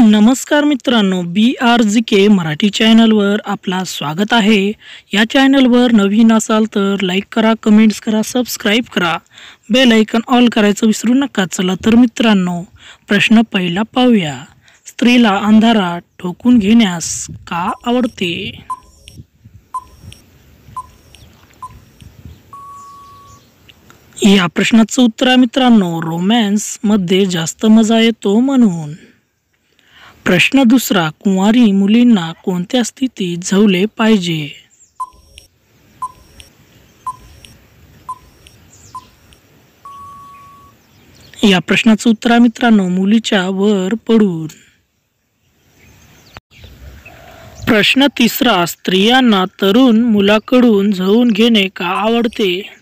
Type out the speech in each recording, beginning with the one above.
नमस्कार मित्रांनो, BRZK मराठी चॅनलवर आपला स्वागत आहे. या चॅनलवर नवीन असाल तर लाईक करा, कमेंट्स करा, सबस्क्राईब करा, बेल आयकॉन ऑल करायचं विसरू नका. चला तर मित्रांनो, प्रश्न पहिला पाहूया. स्त्रीला अंधारात ठोकून घेण्यास का आवडते? या प्रश्नाचं उत्तर आहे मित्रांनो, रोमॅन्समध्ये जास्त मजा येतो म्हणून. प्रश्न दुसरा, कुंवारी मुलींना कोणत्या स्थितीत झवले पाहिजे? या प्रश्नाचं उत्तर आहे मित्रांनो, मुलीच्या वर पडून. प्रश्न तिसरा, स्त्रियांना तरुण मुलाकडून झवून घेणे का आवडते?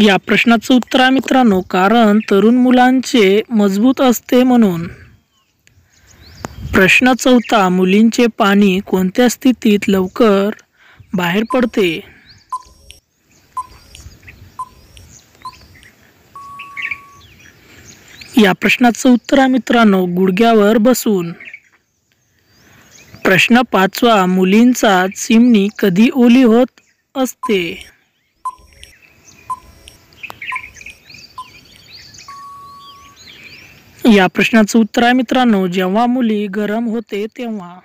या प्रश्नाचं उत्तर आहे मित्रांनो, कारण तरुण मुलांचे मजबूत असते म्हणून. प्रश्न चौथा, मुलींचे पाणी कोणत्या स्थितीत लवकर बाहेर पडते? या प्रश्नाचं उत्तर आहे मित्रांनो, गुडघ्यावर बसून. प्रश्न पाचवा, मुलींचा चिमणी कधी ओली होत असते? या प्रश्नाचं उत्तर आहे मित्रांनो, जेव्हा मुली गरम होते तेव्हा.